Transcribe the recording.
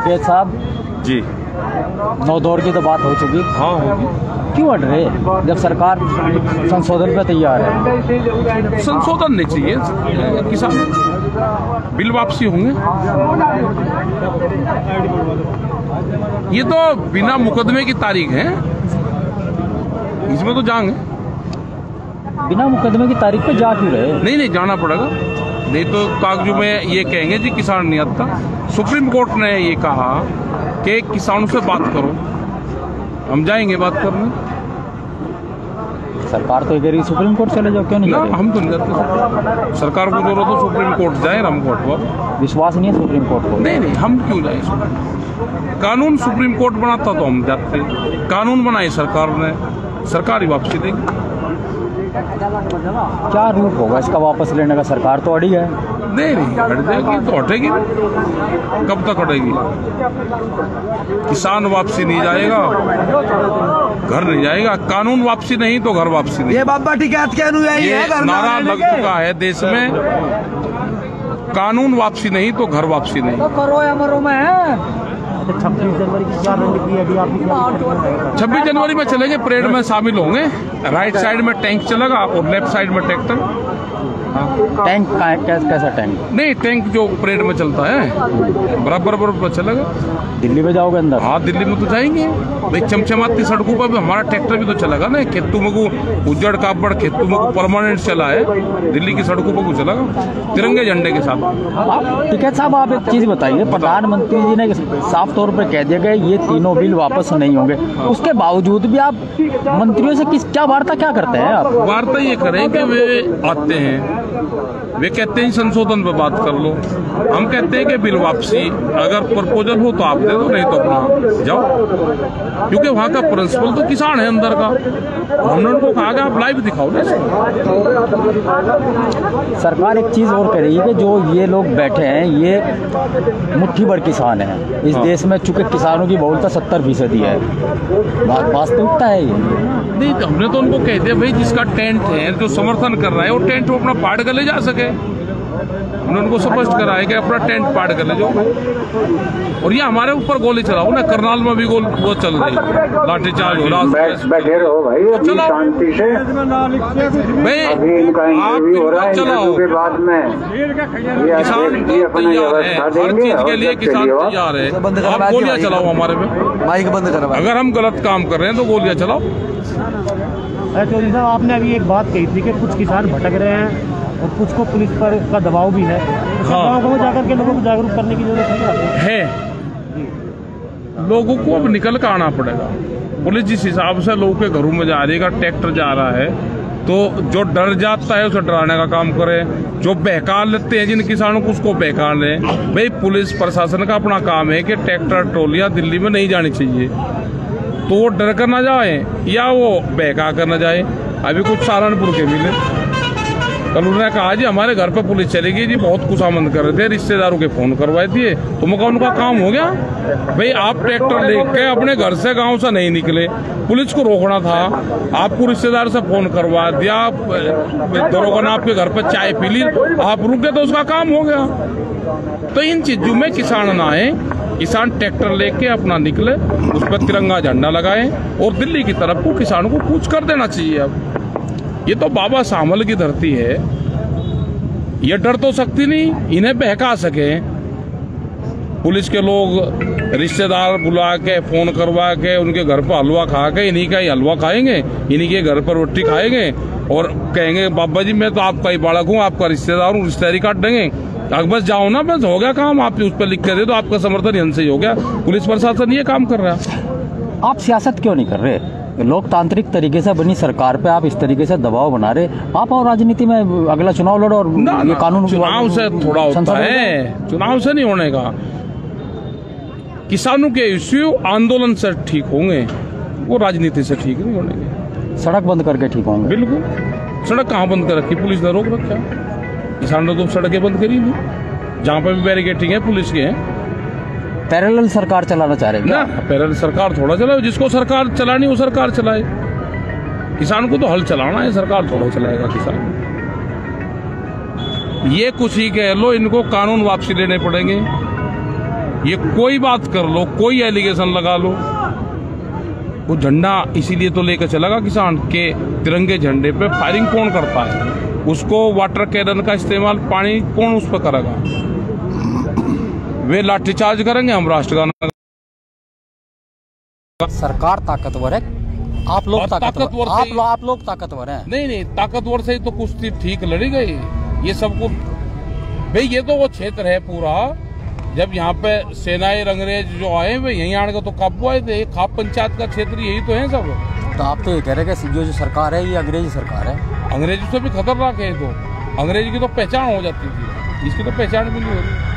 टिकैत साहब जी, 9 दौर की तो बात हो चुकी। हाँ होगी। क्यों अड़ रहे जब सरकार संशोधन पे तैयार है? संशोधन नहीं चाहिए, किसान बिल वापसी होंगे। ये तो बिना मुकदमे की तारीख है, इसमें तो जाएंगे। बिना मुकदमे की तारीख पे जा क्यों रहे? नहीं जाना पड़ेगा, नहीं तो कागजों में ये कहेंगे जी किसान नहीं आता। सुप्रीम कोर्ट ने ये कहा कि किसानों से बात करो, हम जाएंगे बात करने। सरकार तो कह रही सुप्रीम कोर्ट चले जाओ, क्यों नहीं जा रहे? हम तो नहीं जाते। सरकार को जरूरत हो सुप्रीम कोर्ट जाए, हम कोर्ट पर विश्वास नहीं है सुप्रीम कोर्ट को? नहीं, हम क्यों जाए? कानून सुप्रीम कोर्ट बनाता तो हम जाते। कानून बनाए सरकार ने, सरकार ही वापसी देगी। क्या रूप होगा इसका वापस लेने का? सरकार तो अड़ी है। नहीं हट जाएगी तो हटेगी, कब तक हटेगी? किसान वापसी नहीं जाएगा, घर नहीं जाएगा। कानून वापसी नहीं तो घर वापसी नहीं। ये बाबा टिकैत के ये नारा लग चुका है देश में, कानून वापसी नहीं तो घर वापसी नहीं। तो करो या मरो में। 26 जनवरी की क्या रणनीति है अभी आपकी? 26 जनवरी में चलेंगे, परेड में शामिल होंगे। राइट साइड में टैंक चलेगा और लेफ्ट साइड में ट्रैक्टर। टैंक कैसा टैंक? नहीं, टैंक जो परेड में चलता है बराबर चलेगा। दिल्ली में जाओगे अंदर? हाँ, दिल्ली में तो जाएंगे भाई। चमचमाती सड़कों पर भी हमारा ट्रैक्टर भी तो चलेगा ना। खेतू में को उजड़ कापड़ खेतू में को परमानेंट चला है, दिल्ली की सड़कों पर को चलेगा तिरंगे झंडे के साथ। टिकैत साहब आप एक चीज बताइए, प्रधानमंत्री जी ने साफ तौर पर कह दिया गया ये तीनों बिल वापस नहीं होंगे, उसके बावजूद भी आप मंत्रियों से क्या वार्ता क्या करते हैं आप? वार्ता ये करें कि वे आते हैं, वे कहते हैं संशोधन पे बात कर लो, हम कहते हैं कि बिल वापसी अगर प्रपोजल हो तो आप दे दो, नहीं तो अपना जाओ। क्योंकि वहाँ का प्रिंसिपल तो किसान है अंदर का, हमने उनको कहा कि आप लाइव दिखाओ ना इसको। सरकार एक चीज और कह रही है कि जो ये लोग बैठे हैं ये मुट्ठी भर किसान है इस देश में, चूंकि किसानों की बहुलता 70% है। वास्तविकता है ये? नहीं, तो हमने तो उनको कह दिया भाई जिसका टेंट है, जो समर्थन कर रहा है वो टेंट वो अपना पाड़ कर ले जा सके। हमने उनको स्पष्ट करा है कि अपना टेंट पाड़ कर ले जाओ। और ये हमारे ऊपर गोली चलाओ ना, करनाल में भी वो चल रही है, लाठीचार्ज हो रहा है। बैठे रहो भाई, अभी शांति से भाई, अभी इनका इंटरव्यू हो रहा है, इंटरव्यू के बाद में किसान तो तैयार है, हर चीज के लिए किसान तैयार है। आप गोलियां चलाओ हमारे पे, माइक बंद करो। अगर हम गलत काम कर रहे हैं तो गोलियां चलाओ। चौधरी साहब, आपने अभी एक बात कही थी कि कुछ किसान भटक रहे हैं और कुछ को पुलिस पर का दबाव भी है। हाँ, गाँव जाकर के लोगों को जागरूक करने की जरूरत है। लोगों को अब निकल कर आना पड़ेगा। पुलिस जिस हिसाब से लोगों के घरों में जा रही है, ट्रैक्टर जा रहा है, तो जो डर जाता है उसे डराने का काम करे, जो बहका लेते हैं जिन किसानों को उसको बहका लें। भाई, पुलिस प्रशासन का अपना काम है कि ट्रैक्टर ट्रॉलियां दिल्ली में नहीं जानी चाहिए, तो वो डर कर ना जाए या वो बहका कर ना जाए। अभी कुछ सहारनपुर के मिले, कल उन्होंने कहा जी हमारे घर पे पुलिस चलेगी जी, बहुत खुशामंद कर रहे थे, रिश्तेदारों के फोन करवाए दिए। तो मैं उनका काम हो गया भाई, आप ट्रैक्टर लेके अपने घर से गांव से नहीं निकले, पुलिस को रोकना था, आपको रिश्तेदार से फोन करवा दिया, दरोगा ने आपके घर पर चाय पी ली, आप रुक गए तो उसका काम हो गया। तो इन चीजों में किसान ना आए, किसान ट्रैक्टर लेके अपना निकले, उस पर तिरंगा झंडा लगाए और दिल्ली की तरफ को किसानों को कूच कर देना चाहिए। अब ये तो बाबा सामल की धरती है, ये डर तो सकती नहीं, इन्हें बहका सके। पुलिस के लोग रिश्तेदार बुला के फोन करवा के उनके घर पर हलवा खा के, इन्हीं का ही हलवा खाएंगे, इन्हीं के घर पर रोटी खाएंगे और कहेंगे बाबा जी मैं तो आपका ही बालक हूँ, आपका रिश्तेदार हूँ, रिश्तेदारी काट देंगे। अगर बस जाओ ना, बस हो गया काम, आप उस पर लिख के दे दो, आपका समर्थन यहाँ से ही हो गया। पुलिस प्रशासन ये काम कर रहा है। आप सियासत क्यों नहीं कर रहे? लोकतांत्रिक तरीके से बनी सरकार पे आप इस तरीके से दबाव बना रहे, आप और राजनीति में अगला चुनाव लड़ो और ये कानून चुनाव से थोड़ा होता है, चुनाव से नहीं होने का। किसानों के इश्यू आंदोलन से ठीक होंगे, वो राजनीति से ठीक नहीं होंगे। सड़क बंद करके ठीक होंगे? बिल्कुल। सड़क कहाँ बंद कर रखी? पुलिस ने रोक रखा। किसान ने तो सड़कें बंद करी नहीं, जहाँ पे भी बैरिकेटिंग है पुलिस के हैं। पैरेलल सरकार चलाना चाह रहे हैं ना, पैरेलल सरकार थोड़ा चलाए, जिसको सरकार चलानी वो सरकार चलाए। किसान को तो हल चलाना है, सरकार थोड़ा चलाएगा किसान। ये कुछ ही कह लो, इनको कानून वापसी लेने पड़ेंगे। ये कोई बात कर लो, कोई एलिगेशन लगा लो, वो झंडा इसीलिए तो लेकर चलेगा किसान के तिरंगे झंडे पे फायरिंग कौन करता है, उसको वाटर कैनन का इस्तेमाल पानी कौन उस पर करेगा, वे लाठीचार्ज करेंगे, हम राष्ट्रगान। सरकार ताकतवर है, आप लोग ताकतवर, आप लोग ताकतवर हैं। नहीं, ताकतवर से ही तो कुछ ठीक लड़ी गई। ये सबको भाई, ये तो वो क्षेत्र है पूरा, जब यहाँ पे सेनाएं अंग्रेज जो आए वे यहीं आने का तो काबू आए थे, खाप पंचायत का क्षेत्र यही तो है सब। तो आप तो ये कह रहे हैं कि जो सरकार है ये अंग्रेजी सरकार है। अंग्रेजी से भी खतरनाक है, तो अंग्रेजी की तो पहचान हो जाती थी, इसकी तो पहचान भी नहीं होती।